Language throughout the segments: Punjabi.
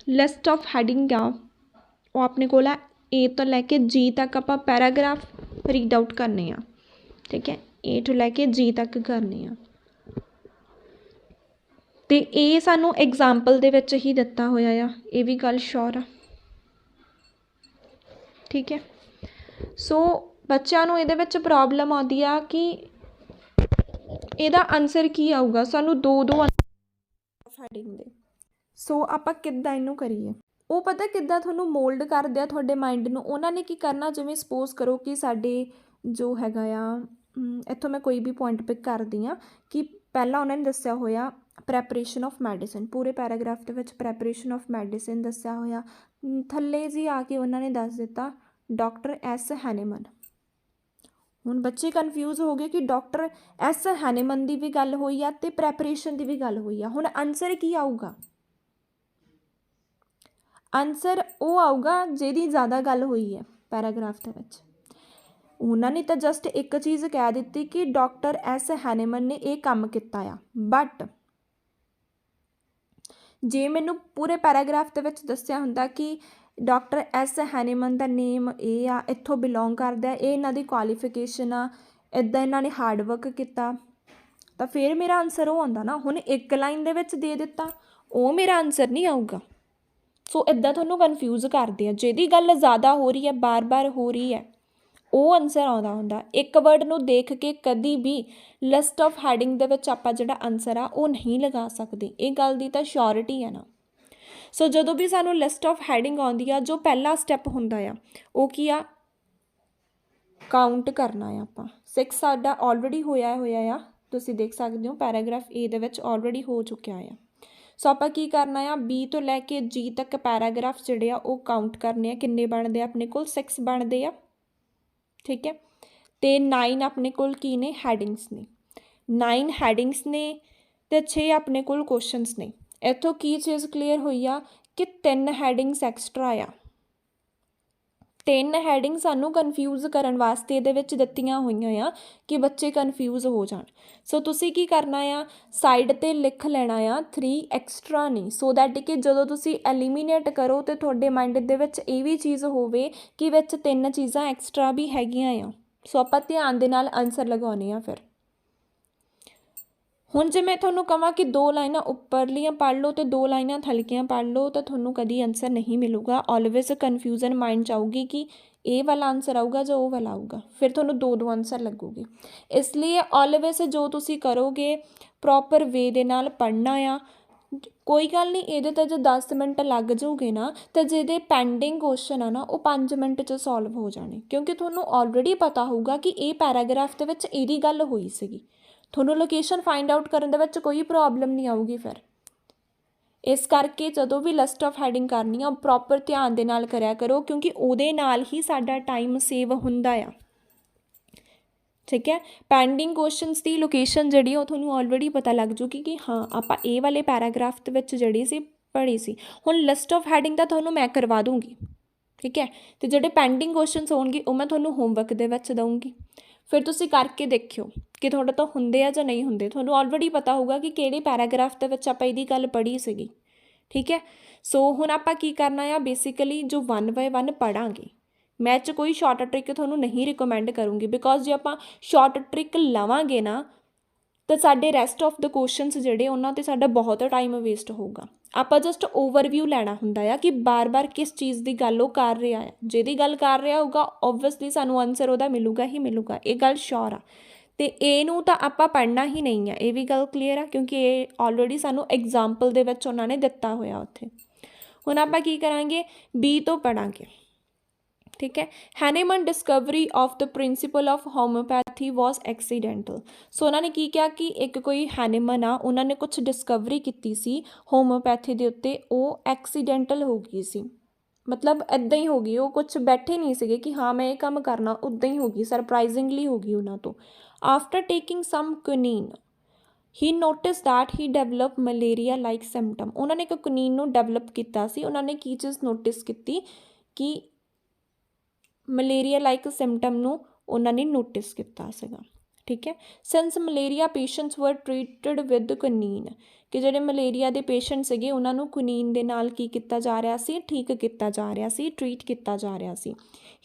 लिस्ट ऑफ हैडिंग आ वो अपने को ए तो लैके जी तक आप पैराग्राफ रीड आउट करने आ। ठीक है, ए टू लैके जी तक करने आ ते ये सानू एग्जाम्पल दे विच ही दिता होया आ, ये भी गल श्योर आ। ठीक है, सो बच्चों नूं इहदे विच प्रॉब्लम आती आ कि ਇਹਦਾ आंसर की आऊगा, सानू दो हैडिंग दे। सो आपां किद्दां इहनूं करिए, वो पता किद्दां तुहानूं मोल्ड करदे आ तुहाडे माइंड नूं। उन्हां ने की करना, जिवें सपोज करो कि साडे जो हैगा आ इत्थों मैं कोई भी पॉइंट पिक करदी हाँ कि पहला उन्होंने दस्सिया होया प्रैपरेशन ऑफ मैडिसिन, पूरे पैराग्राफ के विच प्रैपरेशन ऑफ मैडिसिन दस्सिया होया। थल्ले जी आके उन्होंने दस दिता डॉक्टर एस हैनेमन। हुण बच्चे कन्फ्यूज हो गए कि डॉक्टर एस हैनेमन की भी गल हुई आ ते प्रैपरेशन की भी गल हुई आ। हुण आंसर की आऊगा? आंसर वो आऊगा जिहदी ज़्यादा गल हुई है पैराग्राफ के विच। उन्होंने तो जस्ट एक चीज़ कह दी कि डॉक्टर एस हैनेमन ने यह काम किया आ, बट जे मैनू पूरे पैराग्राफ के विच दस्सिया हुंदा कि डॉक्टर एस हैनेमन का नेम ये आ, इत्थों बिलोंग करदा, ये इन्हां दी क्वालिफिकेशन आ, इदां इन्हां ने हार्डवर्क किया, तो फिर मेरा आंसर वो आंदा ना। हुण एक लाइन दे विच दे दिता, वो मेरा आंसर नहीं आऊगा। सो इदां तुहानूं कन्फ्यूज करदे आ, जिहदी गल ज़्यादा हो रही है, बार बार हो रही है, वो आंसर आउंदा हुंदा। एक वर्ड नूं देख के कदी भी लिस्ट ऑफ हैडिंग दे विच आपां जिहड़ा आंसर आ वो नहीं लगा सकते। ये गल दी तां श्योरिटी है ना। सो जदों भी सानूं लिस्ट ऑफ हैडिंग आउंदी आ, जो पहला स्टैप हुंदा आ वो की आ, काउंट करना है। आपां 6 साडा ऑलरेडी होया आ, तुसीं देख सकदे हो पैराग्राफ ए दे विच ऑलरेडी हो चुकिया है। सो आपां की करना है, बी तो लैके जी तक पैराग्राफ जिहड़े आ वो काउंट करने आ, किन्ने बनदे आ अपने कोल 6 बनदे आ। ठीक है, तो 9 अपने कोल की ने हैडिंग्स ने, 9 हैडिंग्स ने तो 6 अपने कोल क्वेश्चनस ने। इत्थों की चीज़ क्लीयर हुई आ कि 3 हैडिंग्स एक्सट्रा आ। 3 हैडिंग सानू कन्फ्यूज़ करन वास्ते इहदे विच दित्तियां होईयां आ कि बच्चे कन्फ्यूज़ हो जाण। सो तुसीं की करना आ, साइड ते लिख लेना आ 3 एक्सट्रा ने, सो दैट कि जदों तुसीं एलीमीनेट करो तो तुहाडे माइंड दे विच इह भी चीज़ होवे कि विच 3 चीज़ां एक्सट्रा भी हैगियां आ। सो आपां ध्यान दे नाल आंसर लगाउने आ। फिर हुण जे मैं तुहानूं कहां कि 2 लाइनां उपरलियां पढ़ लो तो 2 लाइनां थलकियां पढ़ लो, तो तुहानूं कदी आंसर नहीं मिलूगा। ऑलवेज कन्फ्यूजन माइंड च आऊगी कि ए वाला आंसर आऊगा जो वो वाला आऊगा, फिर तुहानूं 2 आंसर लगूगे। इसलिए ऑलवेज जो तुसीं करोगे प्रॉपर वे दे नाल पढ़ना आ। कोई गल नहीं, ये तो जो 10 मिनट लग जाऊगे ना, तो जिहदे पेंडिंग क्वेश्चन आ ना वो 5 मिनट च सॉल्व हो जाने, क्योंकि तुहानूं ऑलरेडी पता होगा कि ये पैराग्राफ दे विच इहदी गल होई सीगी। तुहानूं लोकेशन फाइंड आउट करन दे विच कोई प्रॉब्लम नहीं आऊगी। फिर इस करके जदों भी लिस्ट ऑफ हैडिंग करनी आ प्रॉपर ध्यान दे नाल करया करो, क्योंकि उहदे नाल ही साडा टाइम सेव हुंदा आ। ठीक है, पेंडिंग क्वेश्चनस की लोकेशन जिहड़ी वो तुहानूं ऑलरेडी पता लग जूगी कि हाँ आपां ए वाले पैराग्राफ दे विच जिहड़ी सी पढ़ी सी। हुण लिस्ट ऑफ हैडिंग दा तुहानूं मैं करवा दूँगी। ठीक है, तो जिहड़े पेंडिंग क्वेश्चनस होणगे वो मैं तुहानूं होमवर्क दे विच दूँगी। फिर तुसीं करके देखियो कि तुहाडे तो हुंदे आ जां नहीं हुंदे। तुहानूं ऑलरेडी पता होगा कि किहड़े पैराग्राफ दे विच आपां इहदी गल पढ़ी सीगी। ठीक है, सो हुण आपां की करना आ, बेसिकली जो 1 बाय 1 पढ़ांगे। मैं च कोई शॉर्ट ट्रिक तुहानूं नहीं रिकमेंड करूँगी, बिकॉज जे आपां शॉर्ट ट्रिक लवांगे ना तो साडे रैसट ऑफ द क्वेश्चनस जिहड़े उन्हां ते साडा बहुत टाइम वेस्ट होगा। आपां जस्ट ओवरव्यू लैना हुंदा आ कि बार बार किस चीज़ की गल वो कर रहा है। जिहदी गल कर रहा होगा ओबवियसली सानूं आंसर उहदा मिलूगा ही मिलूगा, ये गल श्योर आ। तो इहनूं तां आपां पढ़ना ही नहीं है, ये भी गल क्लीयर आ, क्योंकि ये ऑलरेडी सानूं एग्जाम्पल दे विच उन्हां ने दित्ता होया उत्थे। हुण आपां की करांगे, बी तो पढ़ांगे। ठीक है, Hahnemann discovery of the principle of homeopathy was accidental. So उन्होंने की किया कि एक कोई हैनेमन आ, उन्होंने कुछ डिस्कवरी की सी होम्योपैथी के उत्ते, वो एक्सीडेंटल हो गई सी। मतलब इदां ही हो गई, वो कुछ बैठे नहीं सीगे कि हाँ मैं ये काम करना, उदां ही हो गई, सरप्राइजिंगली हो गई उन्होंने तो। After taking some quinine he notice that he develop malaria like symptom. उन्होंने एक क्विनीन नूं डेवलप किया सी, उन्होंने की चीज़ नोटिस की कि मलेरिया लाइक सिम्पटम नूं उन्होंने नोटिस किया सीगा। ठीक है, since malaria patients were treated with quinine, ਕਿ ਜਿਹੜੇ ਮਲੇਰੀਆ ਦੇ ਪੇਸ਼ੈਂਟ ਸੀਗੇ ਉਹਨਾਂ ਨੂੰ ਕੁਨੀਨ ਦੇ ਨਾਲ ਕੀ ਕੀਤਾ ਜਾ ਰਿਹਾ ਸੀ, ਠੀਕ ਕੀਤਾ ਜਾ ਰਿਹਾ ਸੀ, ਟਰੀਟ ਕੀਤਾ ਜਾ ਰਿਹਾ ਸੀ।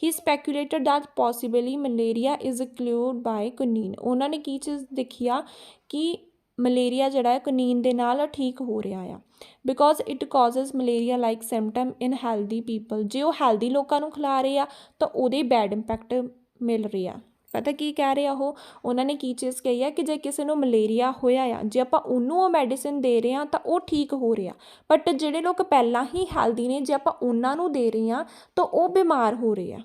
ਹੀ ਸਪੈਕੂਲੇਟਡ ਦੈਟ ਪੋਸੀਬਲੀ ਮਲੇਰੀਆ ਇਜ਼ ਕਿਊਰਡ ਬਾਏ ਕੁਨੀਨ। ਉਹਨਾਂ ਨੇ ਕੀ ਚੀਜ਼ ਦੇਖੀ ਆ ਕਿ ਮਲੇਰੀਆ ਜਿਹੜਾ ਹੈ ਕੁਨੀਨ ਦੇ ਨਾਲ ਠੀਕ ਹੋ ਰਿਹਾ ਆ, because it causes malaria like symptom in healthy people. ਜੇ ਉਹ ਹੈਲਦੀ ਲੋਕਾਂ ਨੂੰ ਖਿਲਾ ਰਹੇ ਆ ਤਾਂ ਉਹਦੇ ਬੈਡ ਇੰਪੈਕਟ ਮਿਲ ਰਿਹਾ। ਪਤਾ ਕੀ ਕਹਿ ਰਹੇ ਆ ਉਹਨਾਂ ਨੇ ਕੀ ਚੀਜ਼ ਕਹੀ ਆ ਕਿ ਜੇ ਕਿਸੇ ਨੂੰ ਮਲੇਰੀਆ ਹੋਇਆ ਆ, ਜੇ ਆਪਾਂ ਉਹਨੂੰ ਉਹ ਮੈਡੀਸਿਨ ਦੇ ਰਹੇ ਹਾਂ ਤਾਂ ਉਹ ਠੀਕ ਹੋ ਰਿਹਾ, ਬਟ ਜਿਹੜੇ ਲੋਕ ਪਹਿਲਾਂ ਹੀ ਹੈਲਦੀ ਨੇ ਜੇ ਆਪਾਂ ਉਹਨਾਂ ਨੂੰ ਦੇ ਰਹੇ ਹਾਂ ਤਾਂ ਉਹ ਬਿਮਾਰ ਹੋ ਰਹੇ ਆ।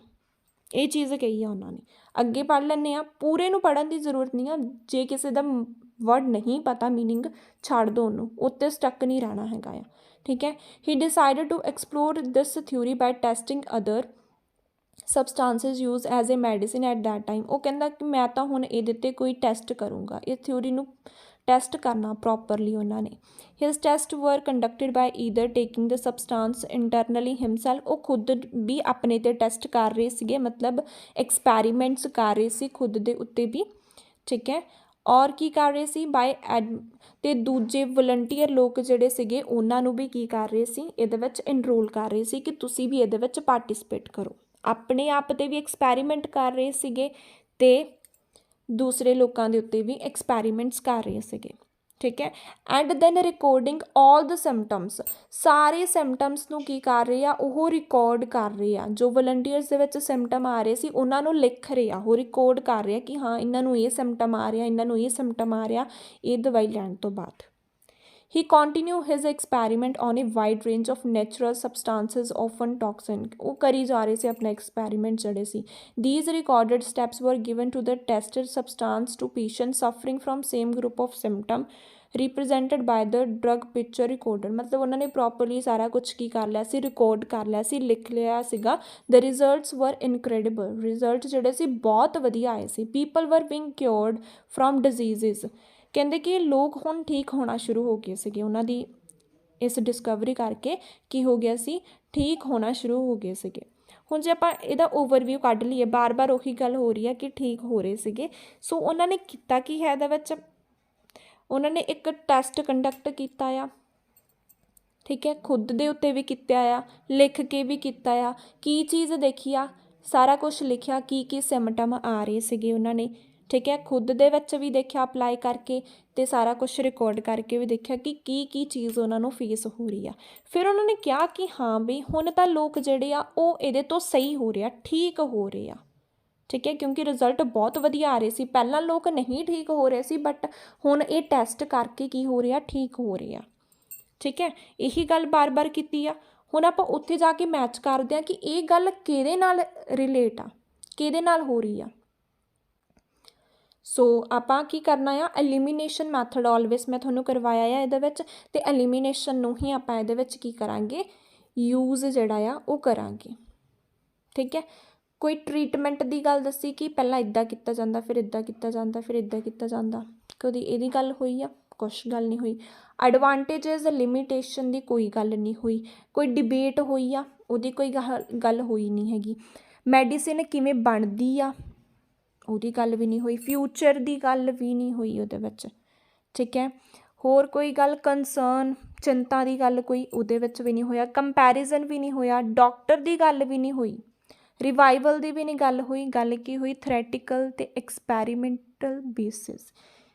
ਇਹ ਚੀਜ਼ ਕਹੀ ਆ ਉਹਨਾਂ ਨੇ। ਅੱਗੇ ਪੜ੍ਹ ਲੈਂਦੇ ਹਾਂ, ਪੂਰੇ ਨੂੰ ਪੜ੍ਹਨ ਦੀ ਜ਼ਰੂਰਤ ਨਹੀਂ ਆ, ਜੇ ਕਿਸੇ ਦਾ ਵਰਡ ਨਹੀਂ ਪਤਾ ਮੀਨਿੰਗ ਛੱਡ ਦਿਓ ਉਹਨੂੰ, ਉੱਤੇ ਸਟੱਕ ਨਹੀਂ ਰਹਿਣਾ ਹੈਗਾ ਆ, ਠੀਕ ਹੈ। He decided to explore this theory by testing other substances use as a medicine at that time. ਉਹ ਕਹਿੰਦਾ ਕਿ ਮੈਂ ਤਾਂ ਹੁਣ ਇਹਦੇ 'ਤੇ ਕੋਈ ਟੈਸਟ ਕਰੂੰਗਾ, ਇਸ ਥਿਊਰੀ ਨੂੰ ਟੈਸਟ ਕਰਨਾ ਪ੍ਰੋਪਰਲੀ ਉਹਨਾਂ ਨੇ। ਹਿਸ ਟੈਸਟ ਵਰ ਕੰਡਕਟਡ ਬਾਈ ਈਦਰ ਟੇਕਿੰਗ ਦ ਸਬਸਟਾਂਸ ਇੰਟਰਨਲੀ ਹਿਮਸੈਲਫ। ਉਹ ਖੁਦ ਵੀ ਆਪਣੇ 'ਤੇ ਟੈਸਟ ਕਰ ਰਹੇ ਸੀਗੇ, ਮਤਲਬ ਐਕਸਪੈਰੀਮੈਂਟਸ ਕਰ ਰਹੇ ਸੀ ਖੁਦ ਦੇ ਉੱਤੇ ਵੀ, ਠੀਕ ਹੈ। ਔਰ ਕੀ ਕਰ ਰਹੇ ਸੀ ਬਾਏ ਅਤੇ ਦੂਜੇ ਵਲੰਟੀਅਰ ਲੋਕ ਜਿਹੜੇ ਸੀਗੇ ਉਹਨਾਂ ਨੂੰ ਵੀ ਕੀ ਕਰ ਰਹੇ ਸੀ, ਇਹਦੇ ਵਿੱਚ ਇਨਰੋਲ ਕਰ ਰਹੇ ਸੀ ਕਿ ਤੁਸੀਂ ਵੀ ਇਹਦੇ ਵਿੱਚ ਪਾਰਟੀਸਪੇਟ ਕਰੋ। ਆਪਣੇ ਆਪ 'ਤੇ ਵੀ ਐਕਸਪੈਰੀਮੈਂਟ ਕਰ ਰਹੇ ਸੀਗੇ ਅਤੇ ਦੂਸਰੇ ਲੋਕਾਂ ਦੇ ਉੱਤੇ ਵੀ ਐਕਸਪੈਰੀਮੈਂਟਸ ਕਰ ਰਹੇ ਸੀਗੇ, ਠੀਕ ਹੈ। And then recording all the symptoms. ਸਾਰੇ ਸਿੰਪਟਮਸ ਨੂੰ ਕੀ ਕਰ ਰਹੇ ਆ, ਉਹ ਰਿਕਾਰਡ ਕਰ ਰਹੇ ਆ। ਜੋ ਵਲੰਟੀਅਰਸ ਦੇ ਵਿੱਚ ਸਿੰਪਟਮ ਆ ਰਹੇ ਸੀ ਉਹਨਾਂ ਨੂੰ ਲਿਖ ਰਹੇ ਆ, ਉਹ ਰਿਕਾਰਡ ਕਰ ਰਹੇ ਆ ਕਿ ਹਾਂ ਇਹਨਾਂ ਨੂੰ ਇਹ ਸਿੰਪਟਮ ਆ ਰਿਹਾ, ਇਹਨਾਂ ਨੂੰ ਇਹ ਸਿੰਪਟਮ ਆ ਰਿਹਾ ਇਹ ਦਵਾਈ ਲੈਣ ਤੋਂ ਬਾਅਦ। He continued his experiment on a wide range of natural substances, often toxin। ਉਹ ਕਰੀ ਜਾ ਰਹੇ ਸੀ ਆਪਣਾ ਐਕਸਪੈਰੀਮੈਂਟ ਜਿਹੜੇ ਸੀ। These recorded steps were given to the tested substance to patients suffering from same group of symptom represented by the drug picture recorder। ਮਤਲਬ ਉਹਨਾਂ ਨੇ ਪ੍ਰੋਪਰਲੀ ਸਾਰਾ ਕੁਛ ਕੀ ਕਰ ਲਿਆ ਸੀ, ਰਿਕਾਰਡ ਕਰ ਲਿਆ ਸੀ, ਲਿਖ ਲਿਆ ਸੀਗਾ। The results were incredible। Result ਜਿਹੜੇ ਸੀ ਬਹੁਤ ਵਧੀਆ ਆਏ ਸੀ। People were being cured from diseases। ਕਹਿੰਦੇ ਕਿ ਲੋਕ ਹੁਣ ਠੀਕ ਹੋਣਾ ਸ਼ੁਰੂ ਹੋ ਗਏ ਸੀਗੇ, ਉਹਨਾਂ ਦੀ ਇਸ ਡਿਸਕਵਰੀ ਕਰਕੇ ਕੀ ਹੋ ਗਿਆ ਸੀ, ਠੀਕ ਹੋਣਾ ਸ਼ੁਰੂ ਹੋ ਗਏ ਸੀਗੇ। ਹੁਣ ਜੇ ਆਪਾਂ ਇਹਦਾ ਓਵਰਵਿਊ ਕੱਢ ਲਈਏ, ਬਾਰ-ਬਾਰ ਉਹੀ ਗੱਲ ਹੋ ਰਹੀ ਹੈ ਕਿ ਠੀਕ ਹੋ ਰਹੇ ਸੀਗੇ। ਸੋ ਉਹਨਾਂ ਨੇ ਕੀਤਾ ਕੀ ਹੈ ਇਹਦੇ ਵਿੱਚ, ਉਹਨਾਂ ਨੇ ਇੱਕ ਟੈਸਟ ਕੰਡਕਟ ਕੀਤਾ ਆ, ਠੀਕ ਹੈ, ਖੁਦ ਦੇ ਉੱਤੇ ਵੀ ਕੀਤਾ ਆ, ਲਿਖ ਕੇ ਵੀ ਕੀਤਾ ਆ। ਕੀ ਚੀਜ਼ ਦੇਖੀ ਆ, ਸਾਰਾ ਕੁਛ ਲਿਖਿਆ, ਕੀ ਕੀ ਸਿਮਟਮ ਆ ਰਹੇ ਸੀਗੇ ਉਹਨਾਂ ਨੇ, ਠੀਕ ਹੈ। ਖੁਦ ਦੇ ਵਿੱਚ ਵੀ ਦੇਖਿਆ ਅਪਲਾਈ ਕਰਕੇ ਅਤੇ ਸਾਰਾ ਕੁਛ ਰਿਕਾਰਡ ਕਰਕੇ ਵੀ ਦੇਖਿਆ ਕਿ ਕੀ ਚੀਜ਼ ਉਹਨਾਂ ਨੂੰ ਫੇਸ ਹੋ ਰਹੀ ਆ। ਫਿਰ ਉਹਨਾਂ ਨੇ ਕਿਹਾ ਕਿ ਹਾਂ ਬਈ ਹੁਣ ਤਾਂ ਲੋਕ ਜਿਹੜੇ ਆ ਉਹ ਇਹਦੇ ਤੋਂ ਸਹੀ ਹੋ ਰਹੇ ਆ, ਠੀਕ ਹੋ ਰਹੇ ਆ, ਠੀਕ ਹੈ, ਕਿਉਂਕਿ ਰਿਜ਼ਲਟ ਬਹੁਤ ਵਧੀਆ ਆ ਰਹੇ ਸੀ। ਪਹਿਲਾਂ ਲੋਕ ਨਹੀਂ ਠੀਕ ਹੋ ਰਹੇ ਸੀ, ਬਟ ਹੁਣ ਇਹ ਟੈਸਟ ਕਰਕੇ ਕੀ ਹੋ ਰਿਹਾ, ਠੀਕ ਹੋ ਰਹੇ ਆ, ਠੀਕ ਹੈ। ਇਹੀ ਗੱਲ ਬਾਰ-ਬਾਰ ਕੀਤੀ ਆ। ਹੁਣ ਆਪਾਂ ਉੱਥੇ ਜਾ ਕੇ ਮੈਚ ਕਰਦੇ ਹਾਂ ਕਿ ਇਹ ਗੱਲ ਕਿਹਦੇ ਨਾਲ ਰਿਲੇਟ ਆ, ਕਿਹਦੇ ਨਾਲ ਹੋ ਰਹੀ ਆ। ਸੋ ਆਪਾਂ ਕੀ ਕਰਨਾ ਆ, ਐਲੀਮੀਨੇਸ਼ਨ ਮੈਥਡ ਆਲਵੇਸ ਮੈਂ ਤੁਹਾਨੂੰ ਕਰਵਾਇਆ ਆ ਇਹਦੇ ਵਿੱਚ, ਅਤੇ ਐਲੀਮੀਨੇਸ਼ਨ ਨੂੰ ਹੀ ਆਪਾਂ ਇਹਦੇ ਵਿੱਚ ਕੀ ਕਰਾਂਗੇ, ਯੂਜ਼ ਜਿਹੜਾ ਆ ਉਹ ਕਰਾਂਗੇ, ਠੀਕ ਹੈ। ਕੋਈ ਟਰੀਟਮੈਂਟ ਦੀ ਗੱਲ ਦੱਸੀ ਕਿ ਪਹਿਲਾਂ ਇੱਦਾਂ ਕੀਤਾ ਜਾਂਦਾ, ਫਿਰ ਇੱਦਾਂ ਕੀਤਾ ਜਾਂਦਾ, ਫਿਰ ਇੱਦਾਂ ਕੀਤਾ ਜਾਂਦਾ, ਕਦੀ ਇਹਦੀ ਗੱਲ ਹੋਈ ਆ, ਕੁਛ ਗੱਲ ਨਹੀਂ ਹੋਈ। ਐਡਵਾਂਟੇਜਸ ਲਿਮਿਟੇਸ਼ਨ ਦੀ ਕੋਈ ਗੱਲ ਨਹੀਂ ਹੋਈ। ਕੋਈ ਡਿਬੇਟ ਹੋਈ ਆ, ਉਹਦੀ ਕੋਈ ਗੱਲ ਹੋਈ ਨਹੀਂ ਹੈਗੀ। ਮੈਡੀਸਿਨ ਕਿਵੇਂ ਬਣਦੀ ਆ ਉਹਦੀ ਗੱਲ ਵੀ ਨਹੀਂ ਹੋਈ। ਫਿਊਚਰ ਦੀ ਗੱਲ ਵੀ ਨਹੀਂ ਹੋਈ ਉਹਦੇ ਵਿੱਚ, ਠੀਕ ਹੈ। ਹੋਰ ਕੋਈ ਗੱਲ ਕੰਸਰਨ, ਚਿੰਤਾ ਦੀ ਗੱਲ ਕੋਈ ਉਹਦੇ ਵਿੱਚ ਵੀ ਨਹੀਂ ਹੋਇਆ। ਕੰਪੈਰੀਜ਼ਨ ਵੀ ਨਹੀਂ ਹੋਇਆ। ਡਾਕਟਰ ਦੀ ਗੱਲ ਵੀ ਨਹੀਂ ਹੋਈ। ਰਿਵਾਈਵਲ ਦੀ ਵੀ ਨਹੀਂ ਗੱਲ ਹੋਈ। ਗੱਲ ਕੀ ਹੋਈ, ਥਿਓਰੈਟੀਕਲ ਅਤੇ ਐਕਸਪੈਰੀਮੈਂਟਲ ਬੇਸਿਸ।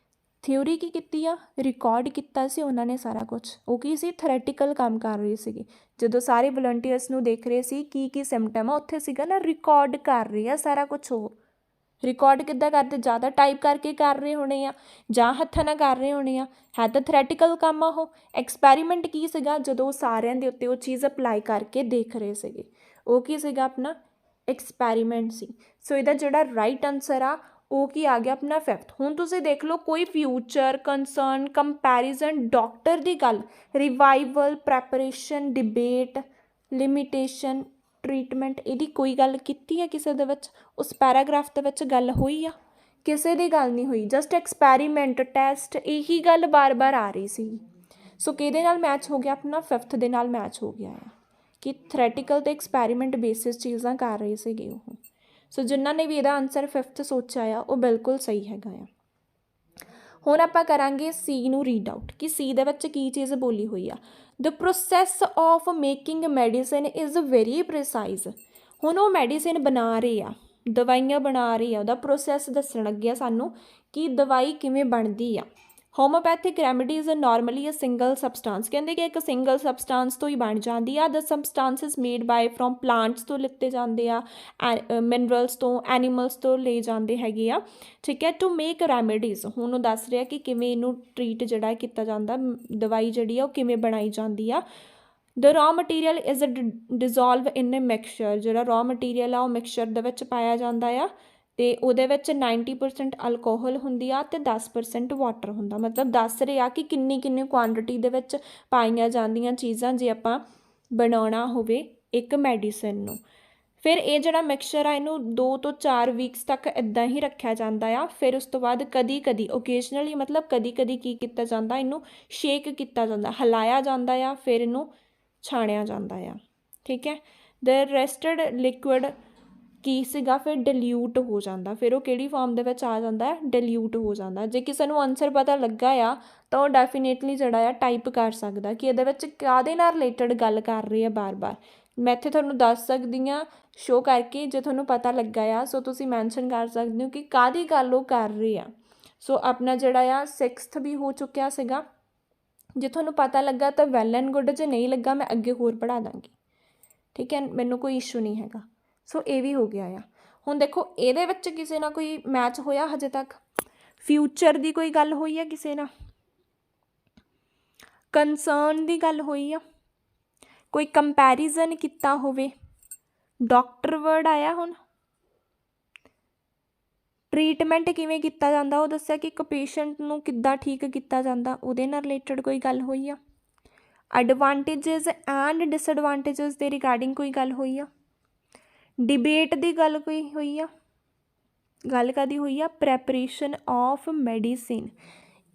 ਥਿਊਰੀ ਕੀ ਕੀਤੀ ਆ, ਰਿਕਾਰਡ ਕੀਤਾ ਸੀ ਉਹਨਾਂ ਨੇ ਸਾਰਾ ਕੁਛ। ਉਹ ਕੀ ਸੀ, ਥਿਓਰੈਟੀਕਲ ਕੰਮ ਕਰ ਰਹੇ ਸੀਗੇ। ਜਦੋਂ ਸਾਰੇ ਵਲੰਟੀਅਰਸ ਨੂੰ ਦੇਖ ਰਹੇ ਸੀ ਕੀ ਸਿੰਪਟਮ ਆ, ਉੱਥੇ ਸੀਗਾ ਨਾ ਰਿਕਾਰਡ ਕਰ ਰਹੇ ਆ ਸਾਰਾ ਕੁਛ। ਉਹ ਰਿਕਾਰਡ ਕਿੱਦਾਂ ਕਰਦੇ, ਜ਼ਿਆਦਾ ਟਾਈਪ ਕਰਕੇ ਕਰ ਰਹੇ ਹੋਣੇ ਆ ਜਾਂ ਹੱਥਾਂ ਨਾਲ ਕਰ ਰਹੇ ਹੋਣੇ ਆ, ਹੈ ਤਾਂ ਥਿਓਰੈਟੀਕਲ ਕੰਮ ਆ ਉਹ। ਐਕਸਪੈਰੀਮੈਂਟ ਕੀ ਸੀਗਾ, ਜਦੋਂ ਸਾਰਿਆਂ ਦੇ ਉੱਤੇ ਉਹ ਚੀਜ਼ ਅਪਲਾਈ ਕਰਕੇ ਦੇਖ ਰਹੇ ਸੀਗੇ, ਉਹ ਕੀ ਸੀਗਾ, ਆਪਣਾ ਐਕਸਪੈਰੀਮੈਂਟ ਸੀ। ਸੋ ਇਹਦਾ ਜਿਹੜਾ ਰਾਈਟ ਆਨਸਰ ਆ ਉਹ ਕੀ ਆ ਗਿਆ, ਆਪਣਾ 5th। ਹੁਣ ਤੁਸੀਂ ਦੇਖ ਲਓ, ਕੋਈ ਫਿਊਚਰ, ਕੰਸਰਨ, ਕੰਪੈਰੀਜ਼ਨ, ਡਾਕਟਰ ਦੀ ਗੱਲ, revival, preparation, debate, limitation, treatment, ਇਹਦੀ ਕੋਈ ਗੱਲ ਕੀਤੀ ਹੈ ਕਿਸੇ ਦੇ ਵਿੱਚ? ਉਸ ਪੈਰਾਗ੍ਰਾਫ ਦੇ ਵਿੱਚ ਗੱਲ ਹੋਈ ਆ? ਕਿਸੇ ਦੀ ਗੱਲ ਨਹੀਂ ਹੋਈ। ਜਸਟ ਐਕਸਪੈਰੀਮੈਂਟ, ਟੈਸਟ, ਇਹੀ ਗੱਲ ਬਾਰ-ਬਾਰ ਆ ਰਹੀ ਸੀ। ਸੋ ਕਿਹਦੇ ਨਾਲ ਮੈਚ ਹੋ ਗਿਆ, ਆਪਣਾ 5th ਦੇ ਨਾਲ ਮੈਚ ਹੋ ਗਿਆ ਆ ਕਿ ਥਿਓਰੈਟੀਕਲ ਅਤੇ ਐਕਸਪੈਰੀਮੈਂਟ ਬੇਸਿਸ ਚੀਜ਼ਾਂ ਕਰ ਰਹੇ ਸੀਗੇ ਉਹ। ਸੋ ਜਿਨ੍ਹਾਂ ਨੇ ਵੀ ਇਹਦਾ ਆਨਸਰ 5th ਸੋਚਿਆ ਆ ਉਹ ਬਿਲਕੁਲ ਸਹੀ ਹੈਗਾ ਆ। ਹੁਣ ਆਪਾਂ ਕਰਾਂਗੇ ਸੀ ਨੂੰ ਰੀਡ ਆਊਟ ਕਿ ਸੀ ਦੇ ਵਿੱਚ ਕੀ ਚੀਜ਼ ਬੋਲੀ ਹੋਈ ਆ। ਦ process of making medicine is very precise. ਹੁਣ ਉਹ ਮੈਡੀਸਿਨ ਬਣਾ ਰਹੇ ਆ, ਦਵਾਈਆਂ ਬਣਾ ਰਹੇ ਆ, ਉਹਦਾ ਪ੍ਰੋਸੈਸ ਦੱਸਣ ਲੱਗਿਆ ਸਾਨੂੰ ਕਿ ਦਵਾਈ ਕਿਵੇਂ ਬਣਦੀ ਆ। Homeopathic remedies normally a single substance, ਕਹਿੰਦੇ ਕਿ ਇੱਕ ਸਿੰਗਲ ਸਬਸਟਾਂਸ ਤੋਂ ਹੀ ਬਣ ਜਾਂਦੀ ਆ। The substances made by from plants ਤੋਂ ਲਿੱਤੇ ਜਾਂਦੇ ਆ, ਮਿਨਰਲਸ ਤੋਂ, ਐਨੀਮਲਸ ਤੋਂ ਲਏ ਜਾਂਦੇ ਹੈਗੇ ਆ, ਠੀਕ ਹੈ। ਟੂ ਮੇਕ ਰੈਮਡੀਜ਼, ਹੁਣ ਉਹ ਦੱਸ ਰਿਹਾ ਕਿ ਕਿਵੇਂ ਇਹਨੂੰ ਟਰੀਟ ਜਿਹੜਾ ਕੀਤਾ ਜਾਂਦਾ, ਦਵਾਈ ਜਿਹੜੀ ਆ ਉਹ ਕਿਵੇਂ ਬਣਾਈ ਜਾਂਦੀ ਆ। The raw material is dissolve in a mixture, ਜਿਹੜਾ ਰॉ ਮਟੀਰੀਅਲ ਆ ਉਹ ਮਿਕਸਚਰ ਦੇ ਵਿੱਚ ਪਾਇਆ ਜਾਂਦਾ ਆ ਅਤੇ ਉਹਦੇ ਵਿੱਚ 90% ਅਲਕੋਹਲ ਹੁੰਦੀ ਆ ਅਤੇ 10% ਵਾਟਰ ਹੁੰਦਾ। ਮਤਲਬ ਦੱਸ ਰਹੇ ਆ ਕਿ ਕਿੰਨੀ ਕਿੰਨੀ ਕੁਆਂਟਿਟੀ ਦੇ ਵਿੱਚ ਪਾਈਆਂ ਜਾਂਦੀਆਂ ਚੀਜ਼ਾਂ ਜੇ ਆਪਾਂ ਬਣਾਉਣਾ ਹੋਵੇ ਇੱਕ ਮੈਡੀਸਨ ਨੂੰ। ਫਿਰ ਇਹ ਜਿਹੜਾ ਮਿਕਸਚਰ ਆ ਇਹਨੂੰ 2 ਤੋਂ 4 ਵੀਕਸ ਤੱਕ ਇੱਦਾਂ ਹੀ ਰੱਖਿਆ ਜਾਂਦਾ ਆ। ਫਿਰ ਉਸ ਤੋਂ ਬਾਅਦ ਕਦੀ ਕਦੀ ਓਕੇਜਨਲੀ, ਮਤਲਬ ਕਦੀ ਕਦੀ ਕੀ ਕੀਤਾ ਜਾਂਦਾ, ਇਹਨੂੰ ਸ਼ੇਕ ਕੀਤਾ ਜਾਂਦਾ, ਹਿਲਾਇਆ ਜਾਂਦਾ ਆ, ਫਿਰ ਇਹਨੂੰ ਛਾਣਿਆ ਜਾਂਦਾ ਆ, ਠੀਕ ਹੈ। ਦ ਰੈਸਟਡ ਲਿਕੁਇਡ ਕੀ ਸੀਗਾ, ਫਿਰ ਡਿਲਿਊਟ ਹੋ ਜਾਂਦਾ। ਫਿਰ ਉਹ ਕਿਹੜੀ ਫਾਰਮ ਦੇ ਵਿੱਚ ਆ ਜਾਂਦਾ, ਡਿਲਿਊਟ ਹੋ ਜਾਂਦਾ। ਜੇ ਕਿਸੇ ਨੂੰ ਆਨਸਰ ਪਤਾ ਲੱਗਾ ਆ ਤਾਂ ਉਹ ਡੈਫੀਨੇਟਲੀ ਜਿਹੜਾ ਆ ਟਾਈਪ ਕਰ ਸਕਦਾ ਕਿ ਇਹਦੇ ਵਿੱਚ ਕਾਹਦੇ ਨਾਲ ਰਿਲੇਟਡ ਗੱਲ ਕਰ ਰਹੀ ਆ ਬਾਰ-ਬਾਰ। ਮੈਂ ਇੱਥੇ ਤੁਹਾਨੂੰ ਦੱਸ ਸਕਦੀ ਹਾਂ ਸ਼ੋ ਕਰਕੇ, ਜੇ ਤੁਹਾਨੂੰ ਪਤਾ ਲੱਗਾ ਆ ਸੋ ਤੁਸੀਂ ਮੈਂਸ਼ਨ ਕਰ ਸਕਦੇ ਹੋ ਕਿ ਕਾਹਦੀ ਗੱਲ ਉਹ ਕਰ ਰਹੀ ਆ। ਸੋ ਆਪਣਾ ਜਿਹੜਾ ਆ 6th ਵੀ ਹੋ ਚੁੱਕਿਆ ਸੀਗਾ। ਜੇ ਤੁਹਾਨੂੰ ਪਤਾ ਲੱਗਾ ਤਾਂ ਵੈਲ ਐਂਡ ਗੁੱਡ, ਜੇ ਨਹੀਂ ਲੱਗਾ ਮੈਂ ਅੱਗੇ ਹੋਰ ਪੜ੍ਹਾ ਦਾਂਗੀ, ਠੀਕ ਹੈ, ਮੈਨੂੰ ਕੋਈ ਇਸ਼ੂ ਨਹੀਂ ਹੈਗਾ। ਸੋ ਇਹ ਵੀ ਹੋ ਗਿਆ ਆ। ਹੁਣ ਦੇਖੋ ਇਹਦੇ ਵਿੱਚ ਕਿਸੇ ਨਾਲ ਕੋਈ ਮੈਚ ਹੋਇਆ ਹਜੇ ਤੱਕ? ਫਿਊਚਰ ਦੀ ਕੋਈ ਗੱਲ ਹੋਈ ਆ ਕਿਸੇ ਨਾਲ? ਕੰਸਰਨ ਦੀ ਗੱਲ ਹੋਈ ਆ? ਕੋਈ ਕੰਪੈਰੀਜ਼ਨ ਕੀਤਾ ਹੋਵੇ? ਡਾਕਟਰ ਵਰਡ ਆਇਆ? ਹੁਣ ਟਰੀਟਮੈਂਟ ਕਿਵੇਂ ਕੀਤਾ ਜਾਂਦਾ ਉਹ ਦੱਸਿਆ ਕਿ ਇੱਕ ਪੇਸ਼ੈਂਟ ਨੂੰ ਕਿੱਦਾਂ ਠੀਕ ਕੀਤਾ ਜਾਂਦਾ, ਉਹਦੇ ਨਾਲ ਰਿਲੇਟਡ ਕੋਈ ਗੱਲ ਹੋਈ ਆ? ਐਡਵਾਂਟੇਜਸ ਐਂਡ ਡਿਸਐਡਵਾਂਟੇਜਸ ਦੇ ਰਿਗਾਰਡਿੰਗ ਕੋਈ ਗੱਲ ਹੋਈ ਆ? ਡਿਬੇਟ ਦੀ ਗੱਲ ਕੋਈ ਹੋਈ ਆ? ਗੱਲ ਕਾਹਦੀ ਹੋਈ ਆ? ਪ੍ਰੈਪਰੇਸ਼ਨ ਆਫ ਮੈਡੀਸਿਨ,